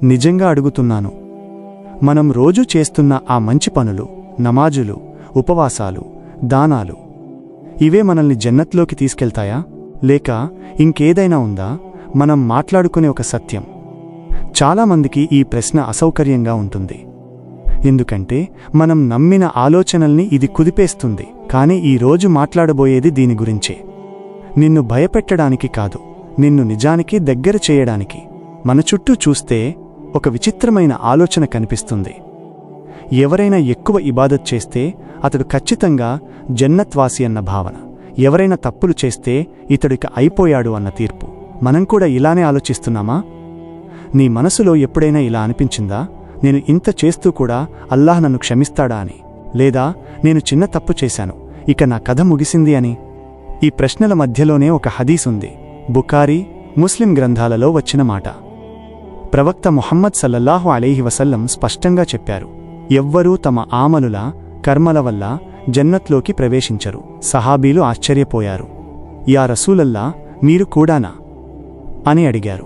నిజంగా అడుగుతున్నాను, మనం రోజూ చేస్తున్న ఆ మంచి పనులు, నమాజులు, ఉపవాసాలు, దానాలు ఇవే మనల్ని జన్నత్లోకి తీసుకెళ్తాయా? లేక ఇంకేదైనా ఉందా? మనం మాట్లాడుకునే ఒక సత్యం. చాలామందికి ఈ ప్రశ్న అసౌకర్యంగా ఉంటుంది. ఎందుకంటే మనం నమ్మిన ఆలోచనల్ని ఇది కుదిపేస్తుంది. కానీ ఈరోజు మాట్లాడబోయేది దీని గురించే. నిన్ను భయపెట్టడానికి కాదు, నిన్ను నిజానికి దగ్గర చేయడానికి. మన చుట్టూ చూస్తే ఒక విచిత్రమైన ఆలోచన కనిపిస్తుంది. ఎవరైనా ఎక్కువ ఇబాదత్ చేస్తే అతడు ఖచ్చితంగా జన్నత్వాసి అన్న భావన. ఎవరైనా తప్పులు చేస్తే ఇతడిక అయిపోయాడు అన్న తీర్పు. మనం కూడా ఇలానే ఆలోచిస్తున్నామా? నీ మనసులో ఎప్పుడైనా ఇలా అనిపించిందా? నేను ఇంత చేస్తూ కూడా అల్లాహ్ నన్ను క్షమిస్తాడా అని? లేదా నేను చిన్న తప్పు చేశాను, ఇక నా కథ ముగిసింది అని? ఈ ప్రశ్నల మధ్యలోనే ఒక హదీస్ ఉంది. బుఖారీ, ముస్లిం గ్రంథాలలో వచ్చిన మాట. ప్రవక్త ముహమ్మద్ సల్లల్లాహు అలైహి వసల్లం స్పష్టంగా చెప్పారు, ఎవ్వరూ తమ ఆమలుల, కర్మల వల్ల జన్నత్లోకి ప్రవేశించరు. సహాబీలు ఆశ్చర్యపోయారు. యా రసూలల్లా, మీరు కూడానా అని అడిగారు.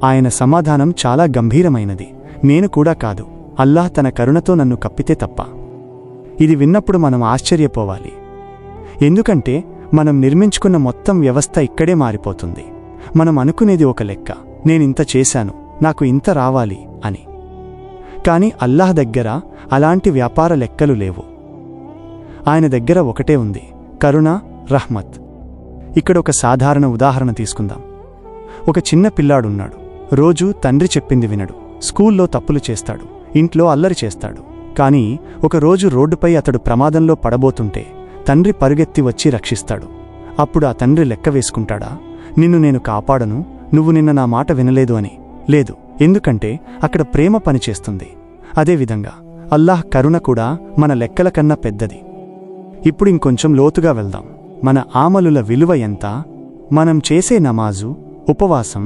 ఆయన సమాధానం చాలా గంభీరమైనది. నేను కూడా కాదు, అల్లాహ్ తన కరుణతో నన్ను కప్పితే తప్ప. ఇది విన్నప్పుడు మనం ఆశ్చర్యపోవాలి. ఎందుకంటే మనం నిర్మించుకున్న మొత్తం వ్యవస్థ ఇక్కడే మారిపోతుంది. మనం అనుకునేది ఒక లెక్క, నేనింత చేశాను, నాకు ఇంత రావాలి అని. కాని అల్లాహ్ దగ్గర అలాంటి వ్యాపార లెక్కలు లేవు. ఆయన దగ్గర ఒకటే ఉంది, కరుణ, రహ్మత్. ఇక్కడ ఒక సాధారణ ఉదాహరణ తీసుకుందాం. ఒక చిన్న పిల్లాడున్నాడు. రోజూ తండ్రి చెప్పింది వినడు, స్కూల్లో తప్పులు చేస్తాడు, ఇంట్లో అల్లరి చేస్తాడు. కానీ ఒకరోజు రోడ్డుపై అతడు ప్రమాదంలో పడబోతుంటే తండ్రి పరుగెత్తి వచ్చి రక్షిస్తాడు. అప్పుడు ఆ తండ్రి లెక్క వేసుకుంటాడా, నిన్ను నేను కాపాడను, నువ్వు నిన్న నా మాట వినలేదు అని? లేదు, ఎందుకంటే అక్కడ ప్రేమ పనిచేస్తుంది. అదేవిధంగా అల్లాహ్ కరుణ కూడా మన లెక్కల కన్నా పెద్దది. ఇప్పుడు ఇంకొంచెం లోతుగా వెళ్దాం. మన ఆమలుల విలువ ఎంత? మనం చేసే నమాజు, ఉపవాసం,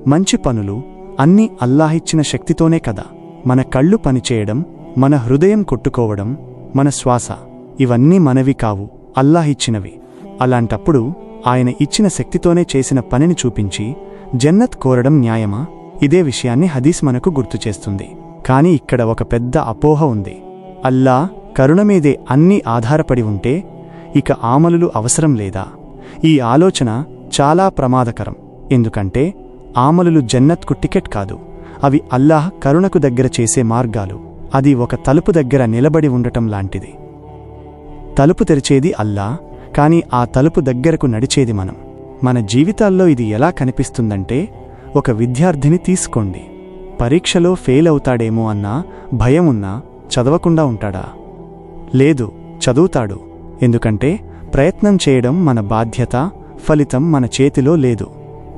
మంచి పనులు అన్నీ అల్లాహిచ్చిన శక్తితోనే కదా. మన కళ్ళు పనిచేయడం, మన హృదయం కొట్టుకోవడం, మన శ్వాస, ఇవన్నీ మనవి కావు, అల్లాహిచ్చినవి. అలాంటప్పుడు ఆయన ఇచ్చిన శక్తితోనే చేసిన పనిని చూపించి జన్నత్ కోరడం న్యాయమా? ఇదే విషయాన్ని హదీస్ మనకు గుర్తుచేస్తుంది. కాని ఇక్కడ ఒక పెద్ద అపోహ ఉంది. అల్లా కరుణమీదే అన్నీ ఆధారపడి ఉంటే ఇక ఆమలులు అవసరం లేదా? ఈ ఆలోచన చాలా ప్రమాదకరం. ఎందుకంటే ఆమలులు జన్నత్కు టికెట్ కాదు, అవి అల్లాహ్ కరుణకు దగ్గర చేసే మార్గాలు. అది ఒక తలుపు దగ్గర నిలబడి ఉండటం లాంటిది. తలుపు తెరిచేది అల్లా, కాని ఆ తలుపు దగ్గరకు నడిచేది మనం. మన జీవితాల్లో ఇది ఎలా కనిపిస్తుందంటే, ఒక విద్యార్థిని తీసుకోండి. పరీక్షలో ఫెయిల్ అవుతాడేమో అన్న భయమున్నా చదవకుండా ఉంటాడా? లేదు, చదువుతాడు. ఎందుకంటే ప్రయత్నం చేయడం మన బాధ్యత, ఫలితం మన చేతిలో లేదు.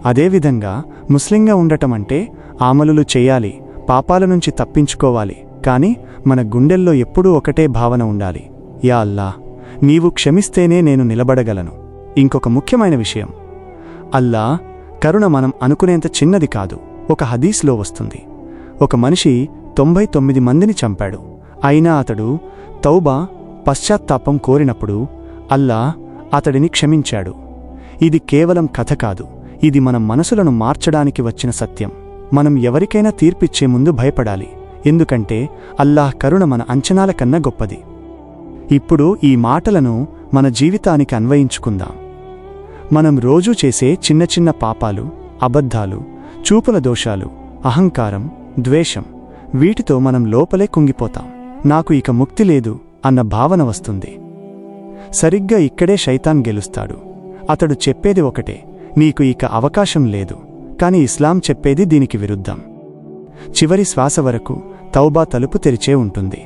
అదేవిధంగా ముస్లింగా ఉండటమంటే ఆమలులు చెయ్యాలి, పాపాల నుంచి తప్పించుకోవాలి. కాని మన గుండెల్లో ఎప్పుడూ ఒకటే భావన ఉండాలి, యా అల్లాహ్, నీవు క్షమిస్తేనే నేను నిలబడగలను. ఇంకొక ముఖ్యమైన విషయం, అల్లా కరుణ మనం అనుకునేంత చిన్నది కాదు. ఒక హదీస్లో వస్తుంది, ఒక మనిషి 99 మందిని చంపాడు. అయినా అతడు తౌబా, పశ్చాత్తాపం కోరినప్పుడు అల్లా అతడిని క్షమించాడు. ఇది కేవలం కథ కాదు, ఇది మన మనసులను మార్చడానికి వచ్చిన సత్యం. మనం ఎవరికైనా తీర్పిచ్చే ముందు భయపడాలి, ఎందుకంటే అల్లాహ్ కరుణ మన అంచనాల కన్నా గొప్పది. ఇప్పుడు ఈ మాటలను మన జీవితానికి అన్వయించుకుందాం. మనం రోజూ చేసే చిన్న చిన్న పాపాలు, అబద్ధాలు, చూపుల దోషాలు, అహంకారం, ద్వేషం, వీటితో మనం లోపలే కుంగిపోతాం. నాకు ఇక ముక్తి లేదు అన్న భావన వస్తుంది. సరిగ్గా ఇక్కడే శైతాన్ గెలుస్తాడు. అతడు చెప్పేది ఒకటే, నీకు ఇక అవకాశం లేదు. కాని ఇస్లాం చెప్పేది దీనికి విరుద్ధం. చివరి శ్వాస వరకు తౌబా తలుపు తెరిచే ఉంటుంది.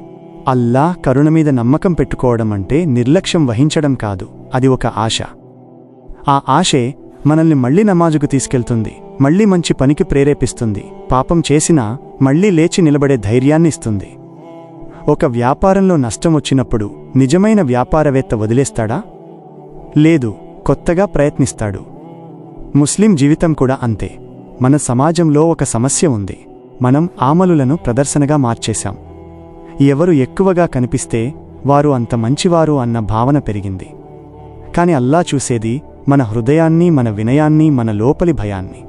అల్లాహ్ కరుణమీద నమ్మకం పెట్టుకోవడం అంటే నిర్లక్ష్యం వహించడం కాదు, అది ఒక ఆశ. ఆ ఆశే మనల్ని మళ్లీ నమాజుకు తీసుకెళ్తుంది, మళ్లీ మంచి పనికి ప్రేరేపిస్తుంది, పాపం చేసినా మళ్లీ లేచి నిలబడే ధైర్యాన్ని ఇస్తుంది. ఒక వ్యాపారంలో నష్టం వచ్చినప్పుడు నిజమైన వ్యాపారవేత్త వదిలేస్తాడా? లేదు, కొత్తగా ప్రయత్నిస్తాడు. ముస్లిం జీవితం కూడా అంతే. మన సమాజంలో ఒక సమస్య ఉంది. మనం ఆమలులను ప్రదర్శనగా మార్చేశాం. ఎవరు ఎక్కువగా కనిపిస్తే వారు అంత మంచివారు అన్న భావన పెరిగింది. కాని అల్లా చూసేది మన హృదయాన్ని, మన వినయాన్ని, మన లోపలి భయాన్ని.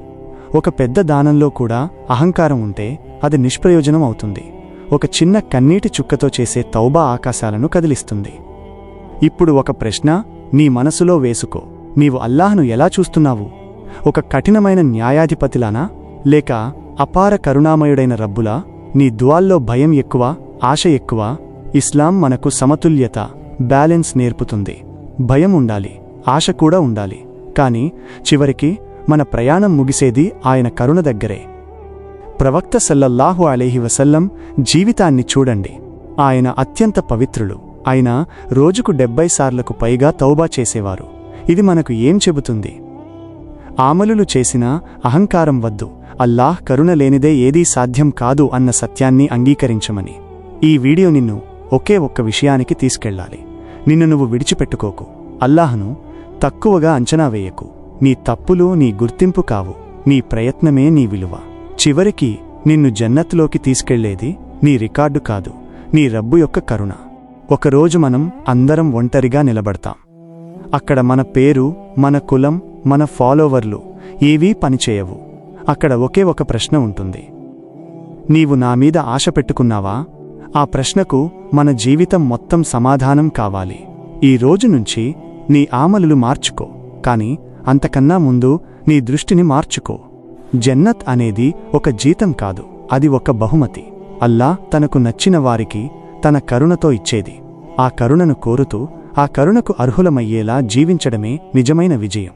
ఒక పెద్ద దానంలో కూడా అహంకారం ఉంటే అది నిష్ప్రయోజనం అవుతుంది. ఒక చిన్న కన్నీటి చుక్కతో చేసే తౌబా ఆకాశాలను కదిలిస్తుంది. ఇప్పుడు ఒక ప్రశ్న నీ మనసులో వేసుకో. నీవు అల్లాహ్ను ఎలా చూస్తున్నావు? ఒక కఠినమైన న్యాయాధిపతిలానా, లేక అపార కరుణామయుడైన రబ్బులా? నీ దుఆల్లో భయం ఎక్కువ, ఆశ ఎక్కువ? ఇస్లాం మనకు సమతుల్యత, బ్యాలెన్స్ నేర్పుతుంది. భయం ఉండాలి, ఆశ కూడా ఉండాలి, కాని చివరికి మన ప్రయాణం ముగిసేది ఆయన కరుణ దగ్గరే. ప్రవక్త సల్లల్లాహు అలైహి వసల్లం జీవితాన్ని చూడండి. ఆయన అత్యంత పవిత్రులు. అయినా రోజుకు 70 సార్లకు పైగా తౌబా చేసేవారు. ఇది మనకు ఏం చెబుతుంది? ఆమలులు చేసినా అహంకారం వద్దు, అల్లాహ్ కరుణ లేనిదే ఏదీ సాధ్యం కాదు అన్న సత్యాన్ని అంగీకరించమని. ఈ వీడియో నిన్ను ఒకే ఒక్క విషయానికి తీసుకెళ్ళాలి. నిన్ను నువ్వు విడిచిపెట్టుకోకు. అల్లాహ్ను తక్కువగా అంచనా వేయకు. నీ తప్పులు నీ గుర్తింపు కావు, నీ ప్రయత్నమే నీ విలువ. చివరికి నిన్ను జన్నత్తులోకి తీసుకెళ్లేది నీ రికార్డు కాదు, నీ రబ్బు యొక్క కరుణ. ఒకరోజు మనం అందరం ఒంటరిగా నిలబడతాం. అక్కడ మన పేరు, మన కులం, మన ఫాలోవర్లు ఏవీ పనిచేయవు. అక్కడ ఒకే ఒక ప్రశ్న ఉంటుంది. నీవు నా మీద ఆశ పెట్టుకున్నావా? ఆ ప్రశ్నకు మన జీవితం మొత్తం సమాధానం కావాలి. ఈ రోజు నుంచి నీ ఆమలులు మార్చుకో, కాని అంతకన్నా ముందు నీ దృష్టిని మార్చుకో. జన్నత్ అనేది ఒక జీతం కాదు, అది ఒక బహుమతి. అల్లాహ్ తనకు నచ్చిన వారికి తన కరుణతో ఇచ్చేది. ఆ కరుణను కోరుతూ ఆ కరుణకు అర్హులమయ్యేలా జీవించడమే నిజమైన విజయం.